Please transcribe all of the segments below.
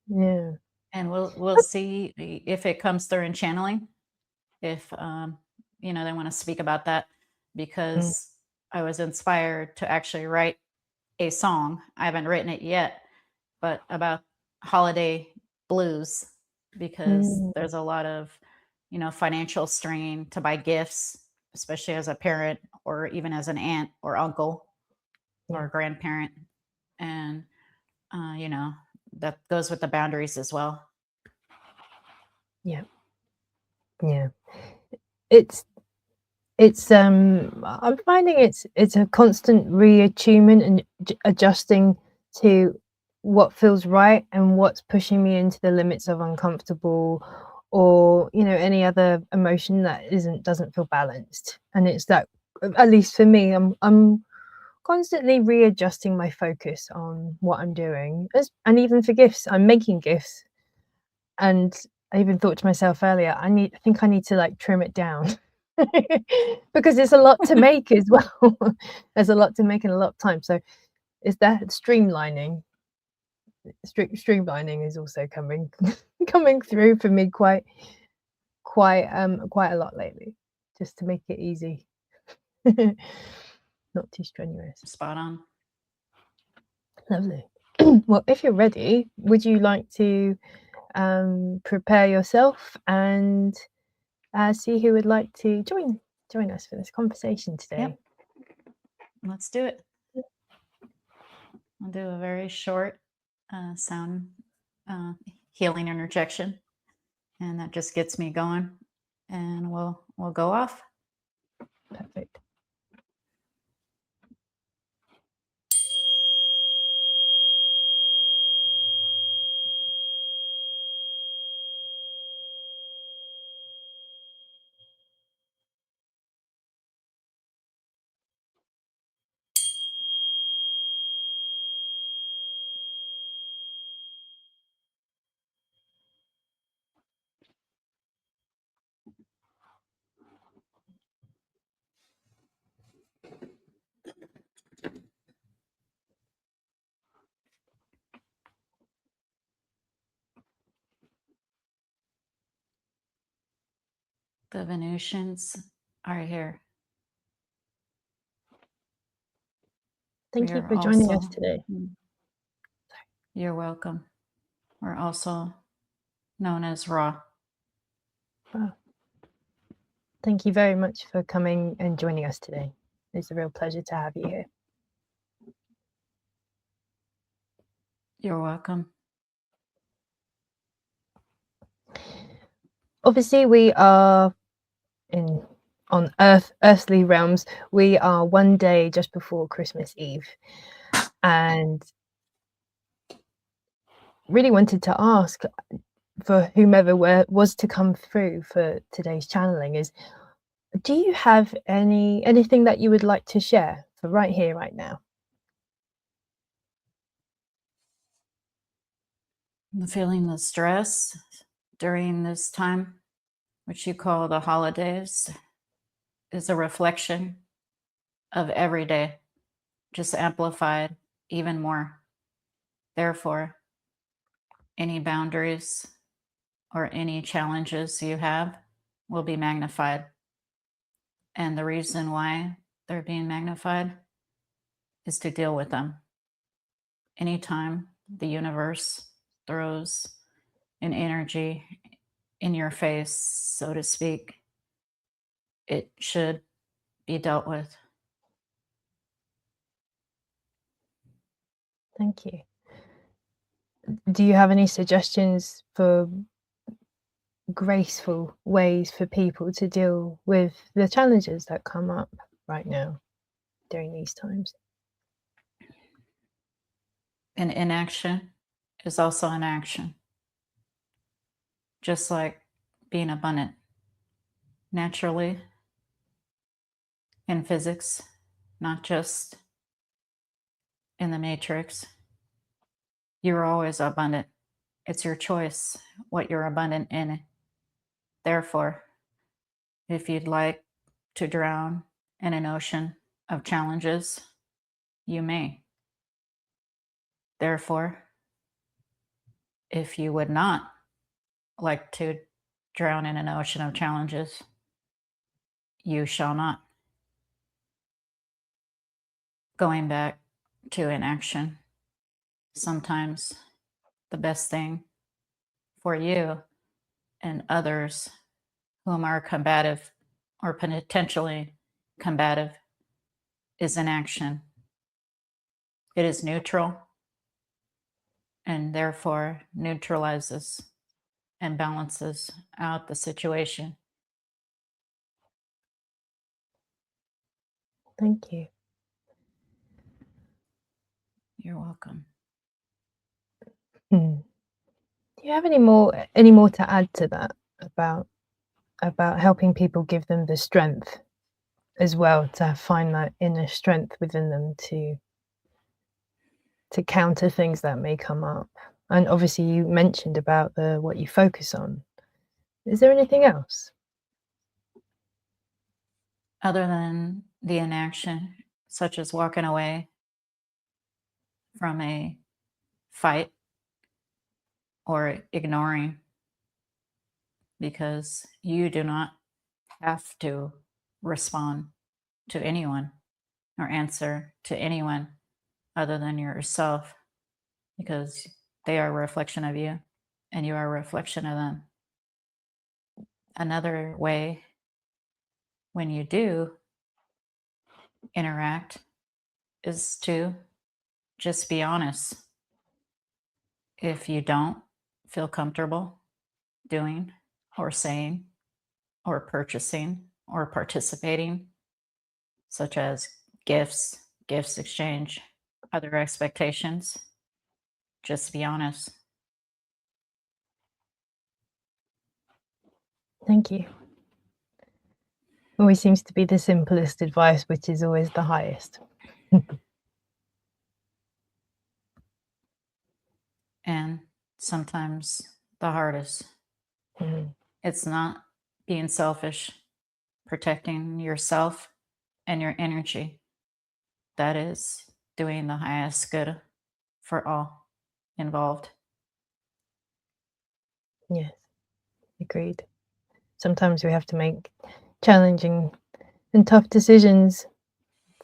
Yeah. And we'll see if it comes through in channeling, if you know, they want to speak about that, Mm. because I was inspired to actually write a song. I haven't written it yet, but about holiday blues, because Mm. there's a lot of, you know, financial strain to buy gifts, especially as a parent or even as an aunt or uncle Yeah. or grandparent. And you know, that goes with the boundaries as well. Yeah. Yeah. It's I'm finding it's a constant reattunement and adjusting to what feels right and what's pushing me into the limits of uncomfortable, or any other emotion that doesn't feel balanced. And it's that, at least for me, I'm constantly readjusting my focus on what I'm doing. And even for gifts, I'm making gifts, and I even thought to myself earlier, I think I need to like trim it down. Because it's a lot to make as well. There's a lot to make in a lot of time. So is that streamlining. Streamlining is also coming coming through for me quite a lot lately, just to make it easy. Not too strenuous. Spot on. Lovely. Well, if you're ready, would you like to prepare yourself and see who would like to join us for this conversation today? Yep. Let's do it. I'll do a very short sound healing interjection, and that just gets me going, and we'll go off. Perfect. The Venusians are here. Thank you for joining us today. You're welcome. We're also known as Ra. Wow. Thank you very much for coming and joining us today. It's a real pleasure to have you here. You're welcome. Obviously, we are on earthly realms. We are one day just before Christmas Eve, and really wanted to ask, for whomever was to come through for today's channeling, is, do you have anything that you would like to share for right here, right now? I'm feeling the stress during this time, which you call the holidays, is a reflection of every day, just amplified even more. Therefore, any boundaries or any challenges you have will be magnified. And the reason why they're being magnified is to deal with them. Anytime the universe throws an energy in your face, so to speak, it should be dealt with. Thank you. Do you have any suggestions for graceful ways for people to deal with the challenges that come up right now during these times? And inaction is also an action. Just like being abundant naturally in physics, not just in the matrix. You're always abundant. It's your choice what you're abundant in. Therefore, if you'd like to drown in an ocean of challenges, you may. Therefore, if you would not like to drown in an ocean of challenges, you shall not. Going back to inaction, sometimes the best thing for you and others whom are combative or potentially combative is inaction. It is neutral and therefore neutralizes and balances out the situation. Thank you. You're welcome. Do you have any more to add to that about helping people, give them the strength as well to find that inner strength within them to counter things that may come up? And obviously you mentioned about what you focus on. Is there anything else? Other than the inaction, such as walking away from a fight or ignoring, because you do not have to respond to anyone or answer to anyone other than yourself, because they are a reflection of you and you are a reflection of them. Another way, when you do interact, is to just be honest. If you don't feel comfortable doing or saying or purchasing or participating, such as gifts exchange, other expectations, just be honest. Thank you. Always seems to be the simplest advice, which is always the highest. And sometimes the hardest. It's not being selfish, protecting yourself and your energy. That is doing the highest good for all involved. Yes, agreed. Sometimes we have to make challenging and tough decisions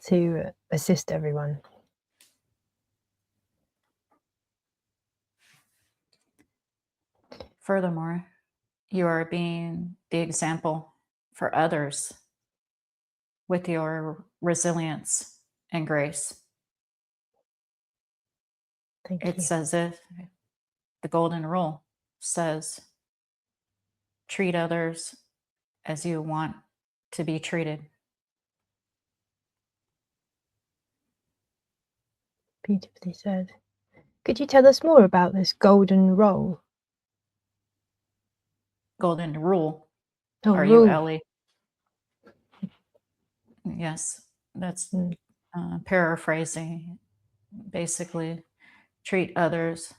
to assist everyone. Furthermore, you are being the example for others with your resilience and grace. Thank you. It's as if the golden rule says, treat others as you want to be treated. Beautifully said. Could you tell us more about this golden rule? Golden rule. Oh, Are rule. you Ellie? Yes, that's paraphrasing. Basically, treat others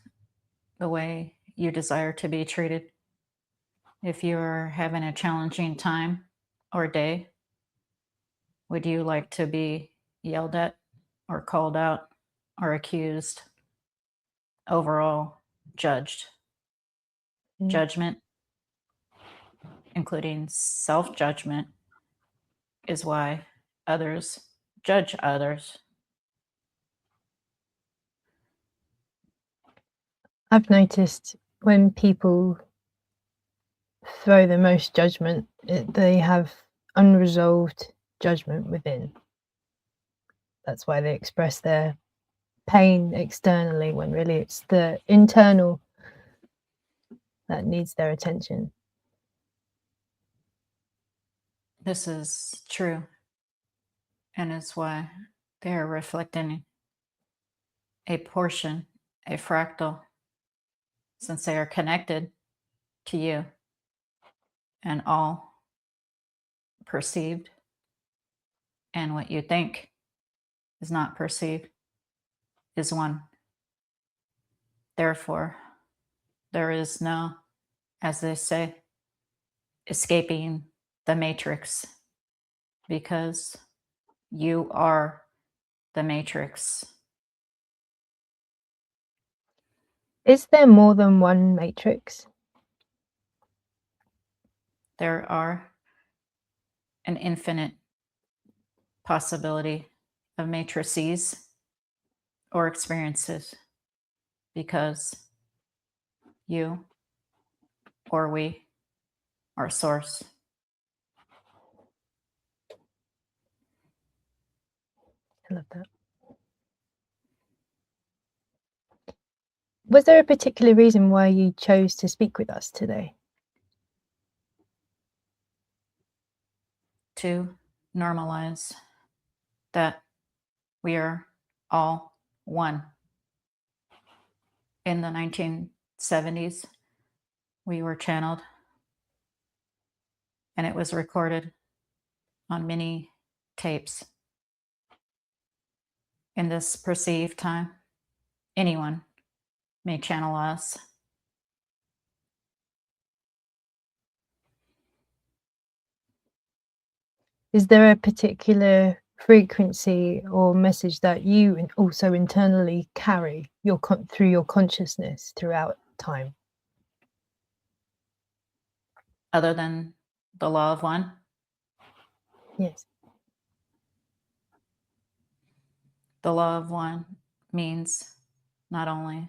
the way you desire to be treated. If you're having a challenging time or day, would you like to be yelled at or called out or accused? Overall, judged. Judgment, including self-judgment, is why others judge others. I've noticed when people throw the most judgment, they have unresolved judgment within. That's why they express their pain externally, when really it's the internal that needs their attention. This is true, and it's why they are reflecting a portion, a fractal, since they are connected to you, and all perceived and what you think is not perceived is one. Therefore, there is no, as they say, escaping the matrix, because you are the matrix. Is there more than one matrix? There are an infinite possibility of matrices or experiences, because you or we are source. I love that. Was there a particular reason why you chose to speak with us today? To normalize that we are all one. In the 1970s, we were channeled, and it was recorded on many tapes. In this perceived time, anyone may channel us. Is there a particular frequency or message that you also internally carry through your consciousness throughout time? Other than the law of one? Yes. The law of one means not only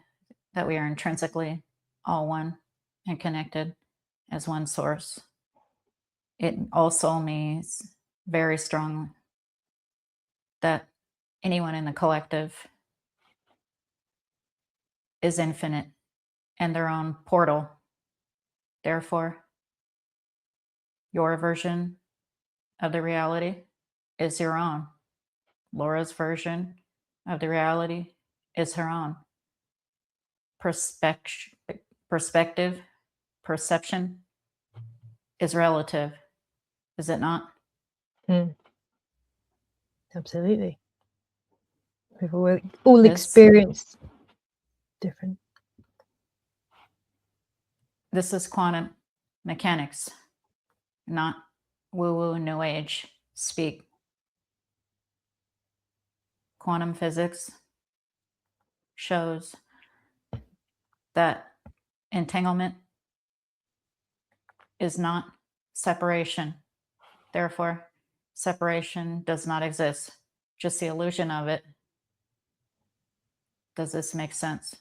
that we are intrinsically all one and connected as one source, it also means very strongly that anyone in the collective is infinite and their own portal. Therefore, your version of the reality is your own. Laura's version of the reality is her own. Perspective, perception is relative, is it not? Absolutely. We've all experienced different. This is quantum mechanics, not woo-woo new age speak. Quantum physics shows that entanglement is not separation. Therefore, separation does not exist, just the illusion of it. Does this make sense?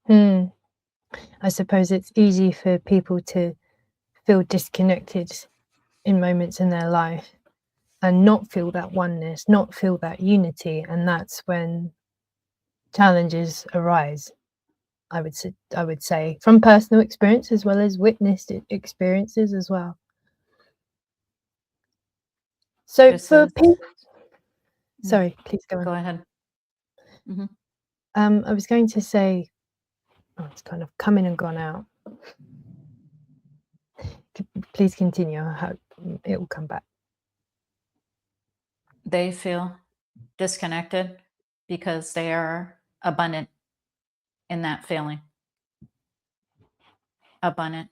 I suppose it's easy for people to feel disconnected in moments in their life and not feel that oneness, not feel that unity, and that's when challenges arise. I would say from personal experience as well as witnessed experiences as well. So for people, sorry, please go on. Go ahead. I was going to say, it's kind of come in and gone out. Please continue. I hope it will come back. They feel disconnected because they are abundant in that feeling. Abundant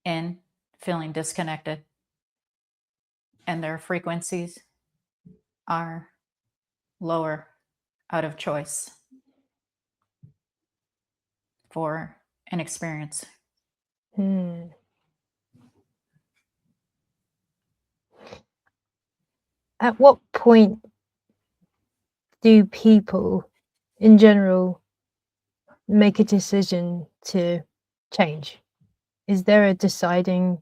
in feeling disconnected. And their frequencies are lower out of choice for an experience. At what point do people in general make a decision to change? Is there a deciding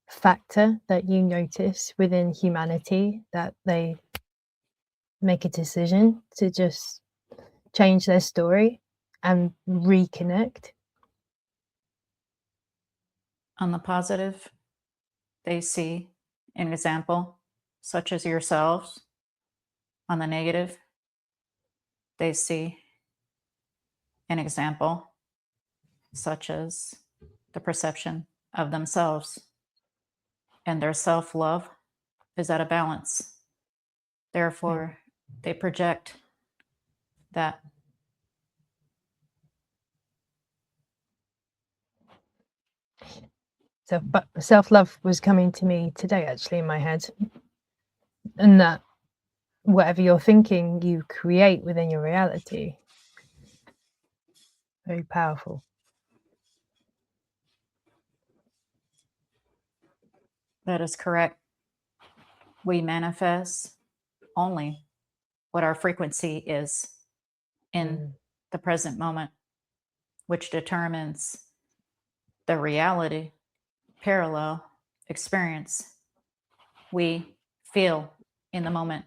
factor that you notice within humanity that they make a decision to just change their story and reconnect? On the positive, they see an example such as yourselves. On the negative, they see an example such as the perception of themselves, and their self-love is at a balance. Therefore, they project that. So, but self-love was coming to me today, actually, in my head, and that whatever you're thinking, you create within your reality. Very powerful. That is correct. We manifest only what our frequency is in the present moment, which determines the reality, parallel experience we feel in the moment.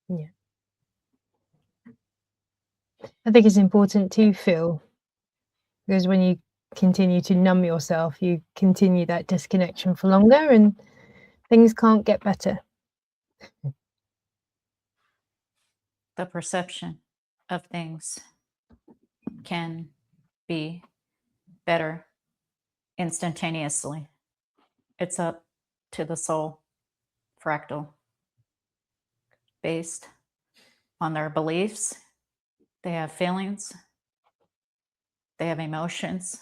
Yeah. I think it's important to feel, because when you continue to numb yourself, you continue that disconnection for longer and things can't get better. The perception of things can be better instantaneously. It's up to the soul fractal. Based on their beliefs, they have feelings, they have emotions,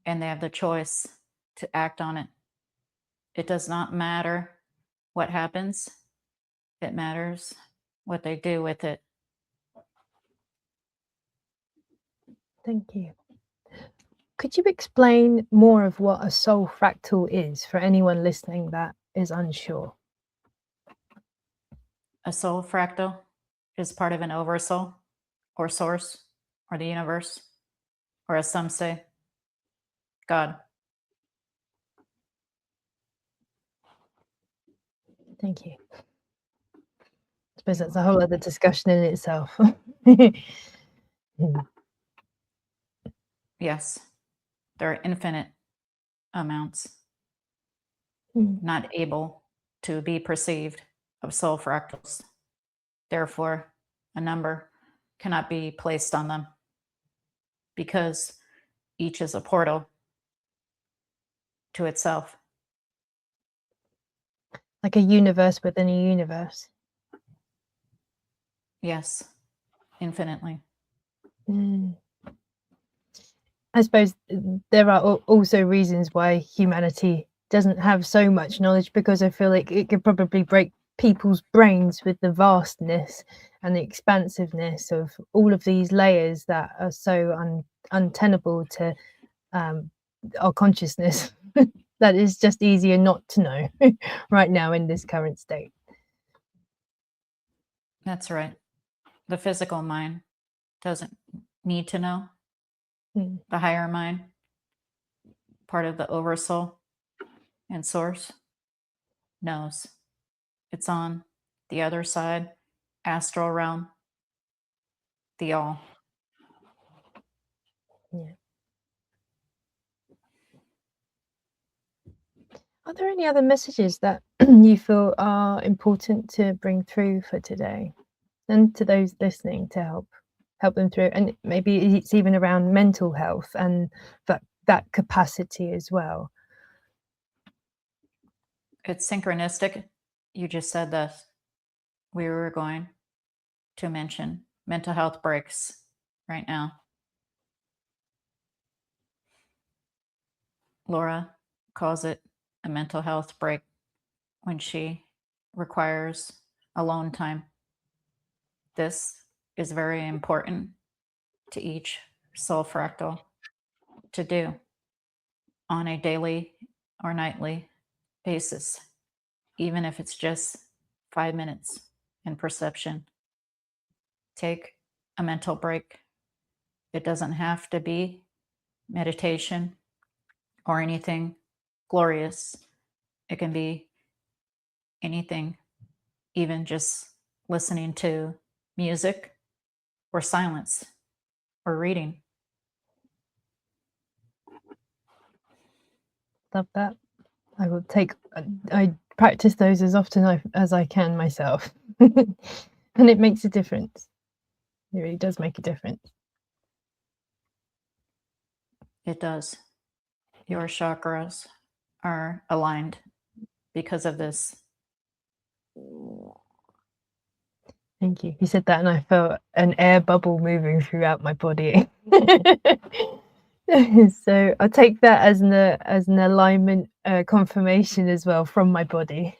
and they have the choice to act on it. It does not matter what happens, it matters what they do with it. Thank you. Could you explain more of what a soul fractal is for anyone listening that is unsure? A soul fractal is part of an oversoul or source or the universe, or as some say, God. Thank you. I suppose that's a whole other discussion in itself. Yes, there are infinite amounts not able to be perceived of soul fractals. Therefore, a number cannot be placed on them because each is a portal to itself. Like a universe within a universe. Yes, infinitely. I suppose there are also reasons why humanity doesn't have so much knowledge, because I feel like it could probably break people's brains with the vastness and the expansiveness of all of these layers that are so untenable to our consciousness. That is just easier not to know right now in this current state. That's right. The physical mind doesn't need to know. The higher mind, part of the oversoul and source, knows. It's on the other side, astral realm, the all. Yeah. Are there any other messages that you feel are important to bring through for today, and to those listening, to help them through? And maybe it's even around mental health and that capacity as well. It's synchronistic. You just said that we were going to mention mental health breaks right now. Laura calls it a mental health break when she requires alone time. This is very important to each soul fractal to do on a daily or nightly basis, even if it's just 5 minutes in perception. Take a mental break. It doesn't have to be meditation or anything glorious. It can be anything, even just listening to music or silence or reading. Love that. I will I practice those as often as I can myself. And it makes a difference. It really does make a difference. It does. Your chakras are aligned because of this. Thank you. You said that and I felt an air bubble moving throughout my body. So I'll take that as an alignment confirmation as well from my body.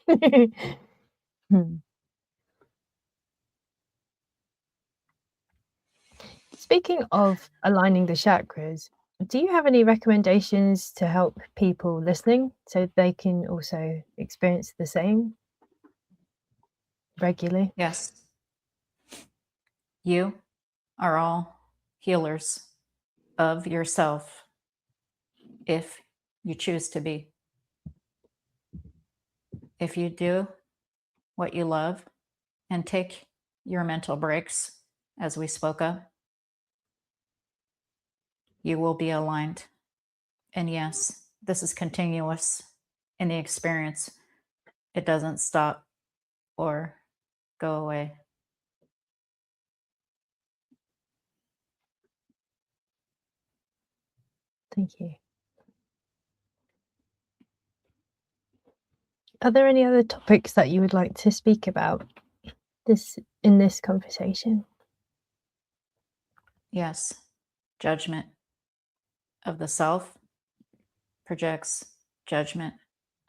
Speaking of aligning the chakras, do you have any recommendations to help people listening so they can also experience the same regularly? Yes. You are all healers of yourself if you choose to be. If you do what you love and take your mental breaks, as we spoke of, you will be aligned. And yes, this is continuous in the experience. It doesn't stop or go away. Thank you. Are there any other topics that you would like to speak about in this conversation? Yes, judgment of the self projects judgment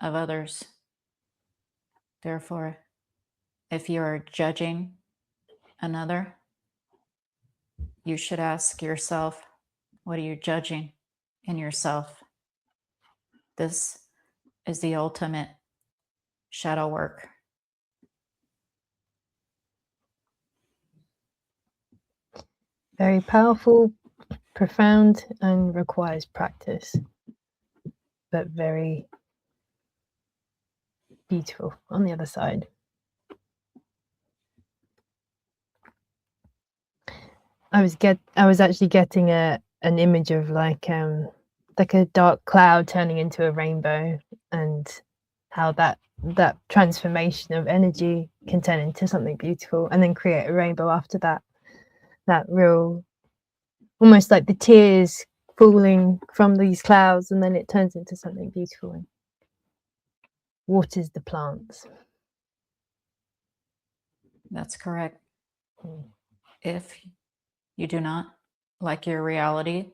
of others. Therefore, if you are judging another, you should ask yourself, what are you judging in yourself? This is the ultimate shadow work. Very powerful, profound, and requires practice, but very beautiful on the other side. I was actually getting an image of like a dark cloud turning into a rainbow, and how that transformation of energy can turn into something beautiful and then create a rainbow after that. That real, almost like the tears falling from these clouds, and then it turns into something beautiful and waters the plants. That's correct. If you do not like your reality,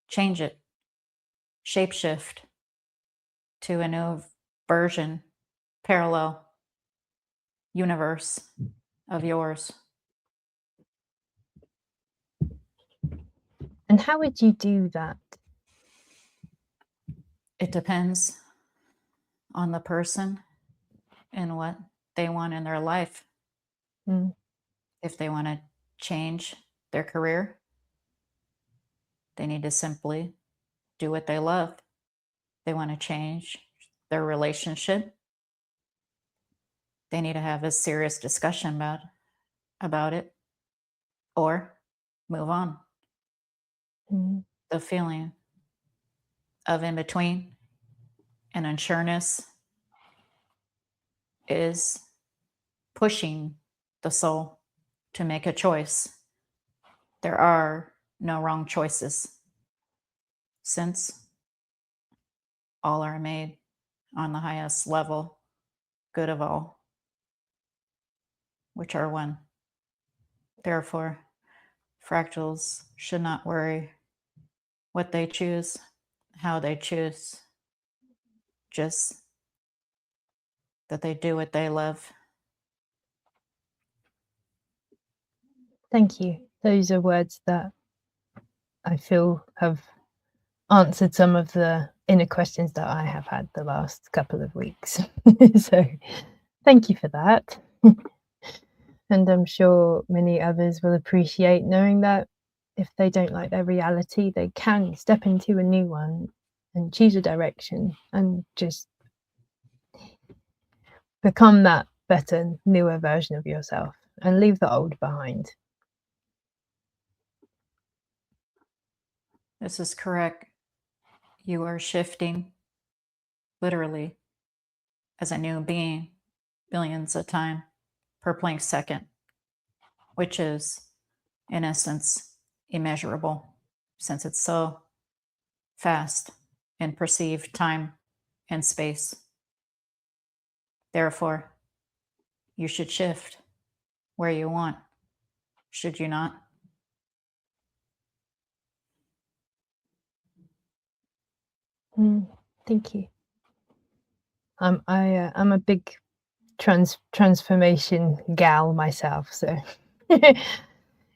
change it, shapeshift to a new version, parallel universe of yours. And how would you do that? It depends on the person and what they want in their life. Mm. If they want to change their career, they need to simply do what they love. They want to change their relationship, they need to have a serious discussion about it or move on. Mm. The feeling of in between and unsureness is pushing the soul to make a choice. There are no wrong choices, since all are made on the highest level, good of all, which are one. Therefore, fractals should not worry what they choose, how they choose, just that they do what they love. Thank you. Those are words that I feel have answered some of the inner questions that I have had the last couple of weeks. So thank you for that. And I'm sure many others will appreciate knowing that if they don't like their reality, they can step into a new one and choose a direction and just become that better, newer version of yourself and leave the old behind. This is correct. You are shifting literally as a new being billions of time per Planck second, which is in essence immeasurable, since it's so fast in perceived time and space. Therefore, you should shift where you want, should you not? Thank you. I'm a big transformation gal myself, so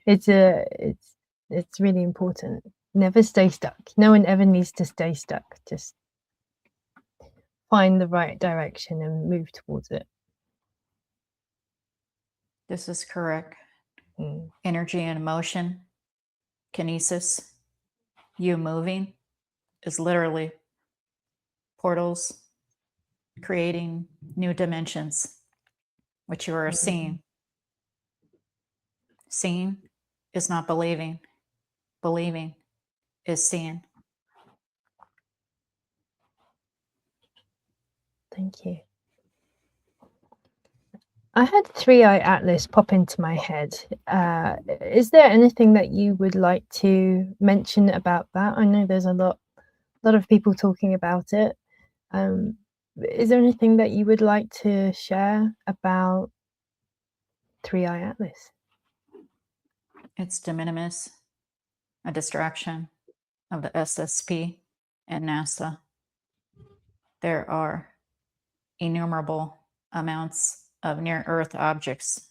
It's really important. Never stay stuck. No one ever needs to stay stuck. Just find the right direction and move towards it. This is correct. Mm. Energy and motion, kinesis, you moving is literally portals creating new dimensions, which you are seeing. Seeing is not believing. Believing is seeing. Thank you. I had 3i Atlas pop into my head. Is there anything that you would like to mention about that? I know there's a lot of people talking about it. Is there anything that you would like to share about 3i Atlas? It's de minimis, a distraction of the SSP and NASA. There are innumerable amounts of near-Earth objects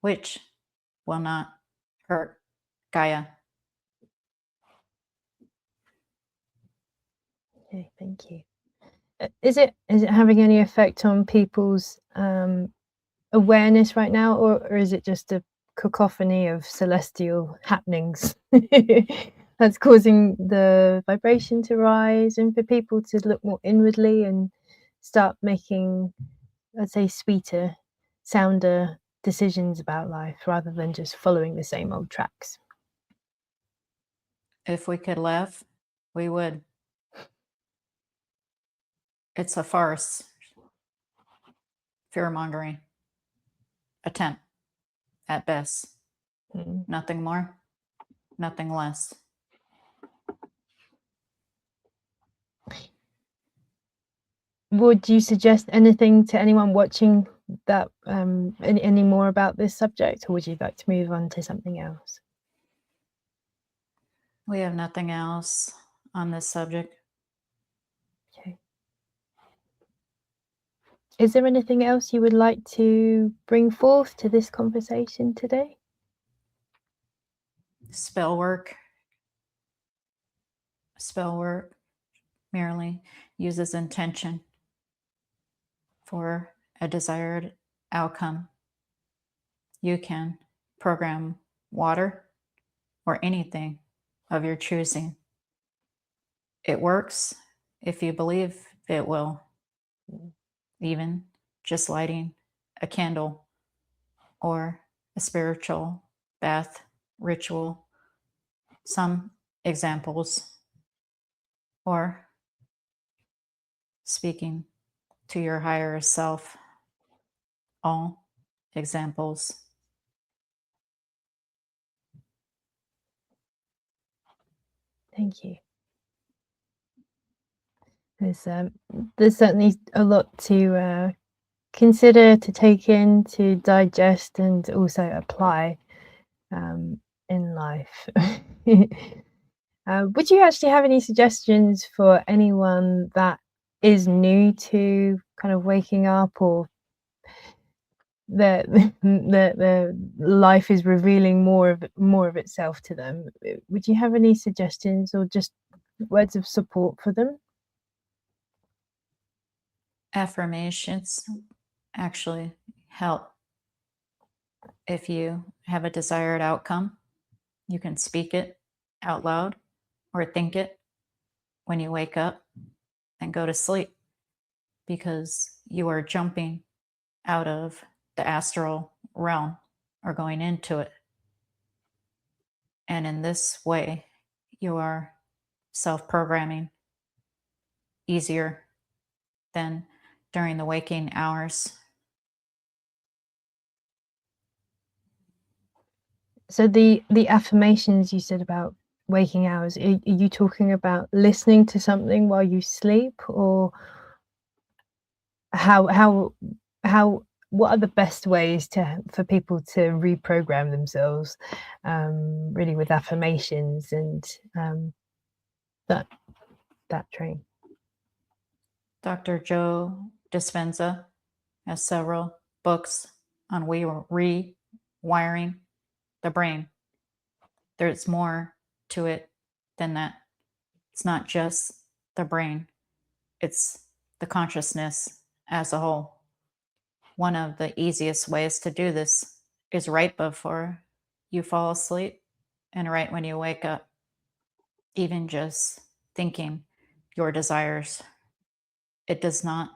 which will not hurt Gaia. Okay, thank you. Is it having any effect on people's awareness right now, or is it just a cacophony of celestial happenings that's causing the vibration to rise, and for people to look more inwardly and start making, let's say, sweeter, sounder decisions about life rather than just following the same old tracks? If we could laugh, we would. It's a farce, fear-mongering attempt at best. Nothing more, nothing less. Would you suggest anything to anyone watching that any more about this subject, or would you like to move on to something else? We have nothing else on this subject. Okay. Is there anything else you would like to bring forth to this conversation today? Spell work. Spell work merely uses intention for a desired outcome. You can program water or anything of your choosing. It works if you believe it will. Even just lighting a candle or a spiritual bath ritual. Some examples. Or speaking to your higher self. All examples. Thank you. There's certainly a lot to consider, to take in, to digest, and also apply in life. Would you actually have any suggestions for anyone that is new to kind of waking up, or the life is revealing more of itself to them? Would you have any suggestions or just words of support for them? Affirmations actually help. If you have a desired outcome, you can speak it out loud or think it when you wake up and go to sleep, because you are jumping out of the astral realm or going into it. And in this way, you are self-programming easier than during the waking hours. So the affirmations you said about waking hours, are you talking about listening to something while you sleep, or what are the best ways for people to reprogram themselves, really, with affirmations and that train? Dr. Joe Dispenza has several books on rewiring the brain. There's more to it than that. It's not just the brain, it's the consciousness as a whole. One of the easiest ways to do this is right before you fall asleep and right when you wake up. Even just thinking your desires. It does not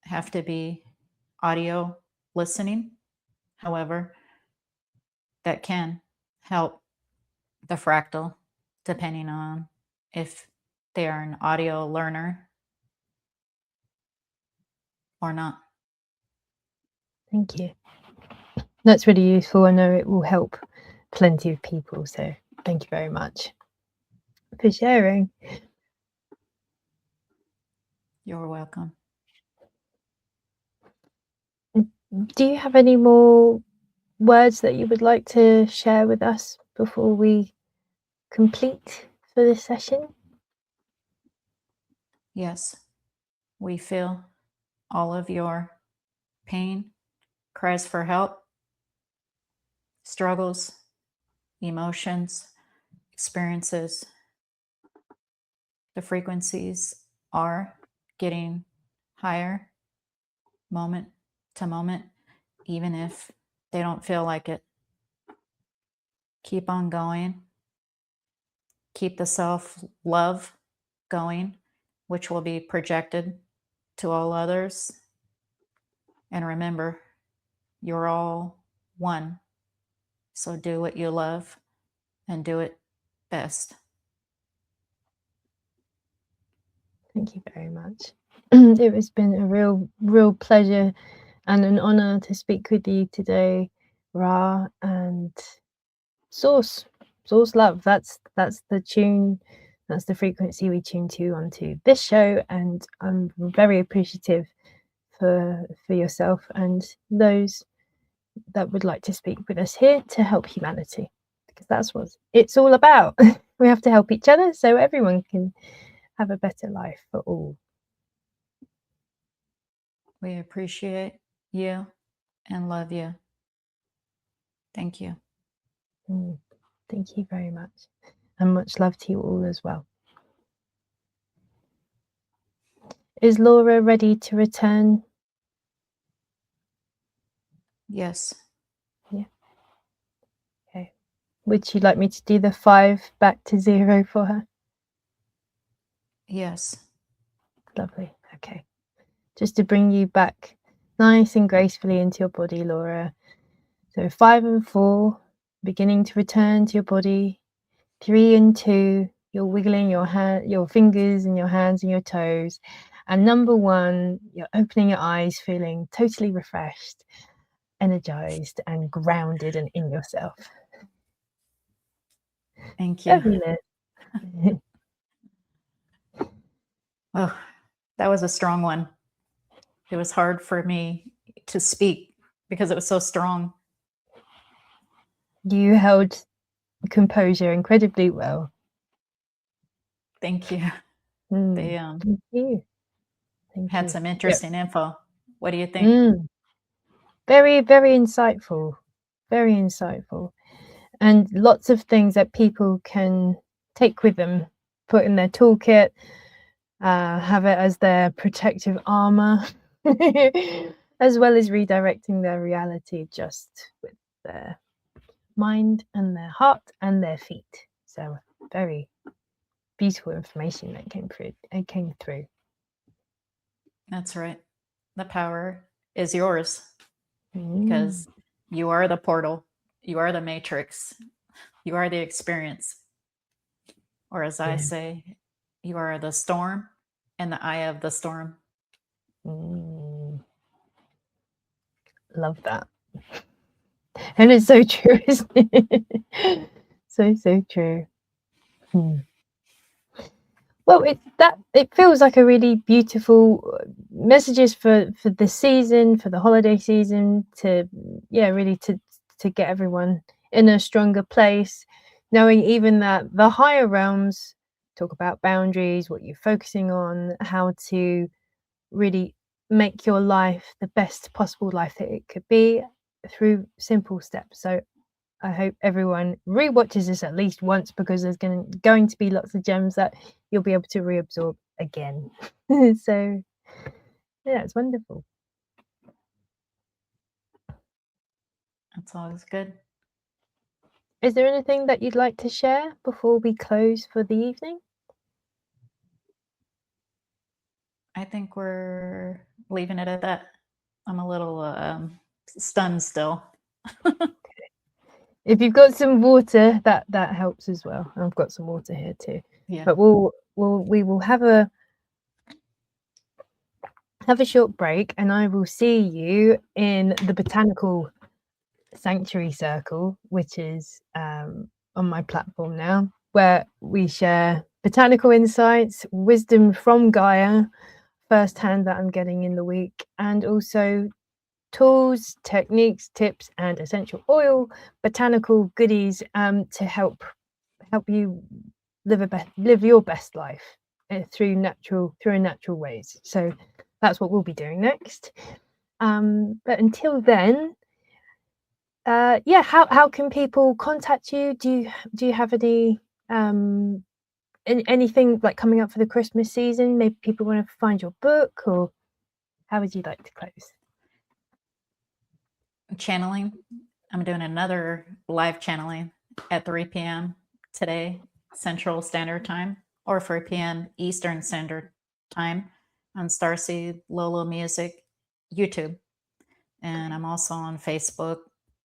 have to be audio listening. However, that can help the fractal, depending on if they are an audio learner or not. Thank you. That's really useful. I know it will help plenty of people. So thank you very much for sharing. You're welcome. Do you have any more words that you would like to share with us before we complete for this session? Yes, we feel all of your pain, cries for help, struggles, emotions, experiences. The frequencies are getting higher moment to moment, even if they don't feel like it. Keep on going. Keep the self-love going, which will be projected to all others. And remember, you're all one. So do what you love and do it best. Thank you very much. It has been a real pleasure and an honor to speak with you today, Ra, and Source Love. That's the tune, that's the frequency we tune to onto this show, and I'm very appreciative for yourself and those that would like to speak with us here to help humanity, because that's what it's all about. We have to help each other so everyone can have a better life for all. We appreciate you and love you. Thank you. Thank you very much, and much love to you all as well. Is Laura ready to return? Yes. Yeah. Okay. Would you like me to do the 5 back to 0 for her? Yes. Lovely. Okay. Just to bring you back nice and gracefully into your body, Laura. So 5 and 4, beginning to return to your body. 3 and 2, you're wiggling your fingers and your hands and your toes. And number 1, you're opening your eyes, feeling totally refreshed, energized, and grounded and in yourself. Thank you. Fabulous. Oh, that was a strong one. It was hard for me to speak because it was so strong. You held composure incredibly well. Thank you. They Thank you. had some interesting info. What do you think? Very, very insightful. Very insightful. And lots of things that people can take with them, put in their toolkit, have it as their protective armor, as well as redirecting their reality just with their mind and their heart and their feet. So very beautiful information that came through. That's right. The power is yours because you are the portal, you are the matrix, you are the experience. Or as I say, you are the storm in the eye of the storm. Love that. And it's so true, isn't it? So true. Well, it feels like a really beautiful messages for the season, for the holiday season, to really to get everyone in a stronger place, knowing even that the higher realms talk about boundaries, what you're focusing on, how to really make your life the best possible life that it could be through simple steps. So I hope everyone rewatches this at least once, because there's going to be lots of gems that you'll be able to reabsorb again. So yeah, it's wonderful. That's always good. Is there anything that you'd like to share before we close for the evening? I think we're leaving it at that. I'm a little stunned still. If you've got some water, that helps as well. I've got some water here too. Yeah. But we will have a short break, and I will see you in the Botanical Sanctuary Circle, which is on my platform now, where we share botanical insights, wisdom from Gaia, firsthand that I'm getting in the week, and also tools, techniques, tips, and essential oil botanical goodies to help you live your best life through natural ways. So that's what we'll be doing next. But until then, yeah, how can people contact you? Do you have any anything like coming up for the Christmas season? Maybe people want to find your book, or how would you like to close? Channeling. I'm doing another live channeling at 3 p.m. today, Central Standard Time, or 4 p.m. Eastern Standard Time on Starseed Lø Lø Music YouTube. And I'm also on Facebook,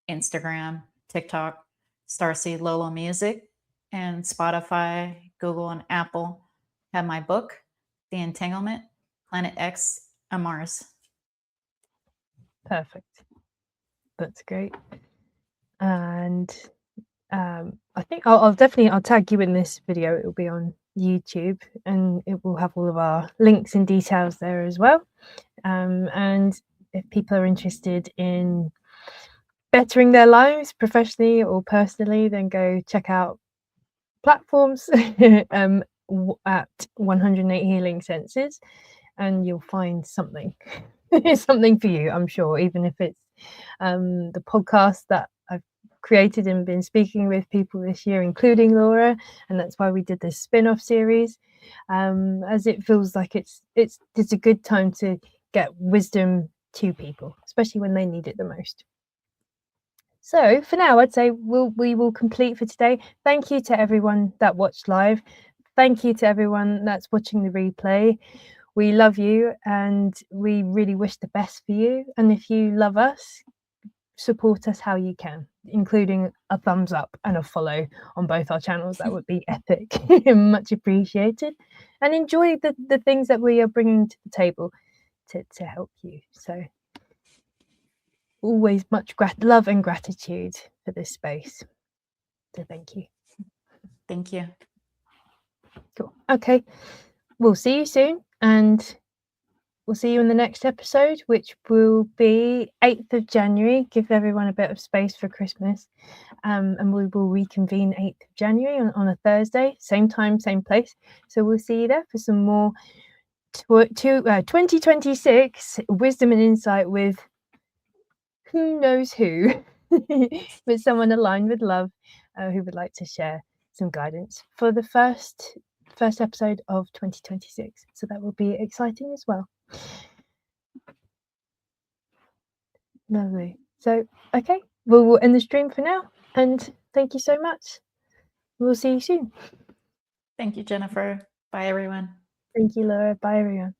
Instagram, TikTok, Starseed Lø Lø Music, and Spotify, Google, and Apple have my book, The Entanglement, Planet X and Mars. Perfect. That's great. And I think I'll tag you in this video. It will be on YouTube, and it will have all of our links and details there as well. And if people are interested in bettering their lives professionally or personally, then go check out platforms at 108 Healing Senses, and you'll find something something for you, I'm sure, even if it's the podcast that I've created and been speaking with people this year, including Laura, and that's why we did this spin-off series, as it feels like it's a good time to get wisdom to people, especially when they need it the most. So for now, I'd say we will complete for today. Thank you to everyone that watched live. Thank you to everyone that's watching the replay. We love you, and we really wish the best for you. And if you love us, support us how you can, including a thumbs up and a follow on both our channels. That would be epic. Much appreciated. And enjoy the things that we are bringing to the table to help you. So always much love and gratitude for this space. So thank you. Thank you. Cool. Okay, we'll see you soon, and we'll see you in the next episode, which will be 8th of January. Give everyone a bit of space for Christmas, and we will reconvene 8th of January on a Thursday, same time, same place. So we'll see you there for some more 2026 wisdom and insight with who knows who, with someone aligned with love, who would like to share some guidance for the first episode of 2026. So that will be exciting as well. Lovely. So okay, we'll end the stream for now, and thank you so much. We'll see you soon. Thank you, Jennifer. Bye, everyone. Thank you, Laura. Bye, everyone.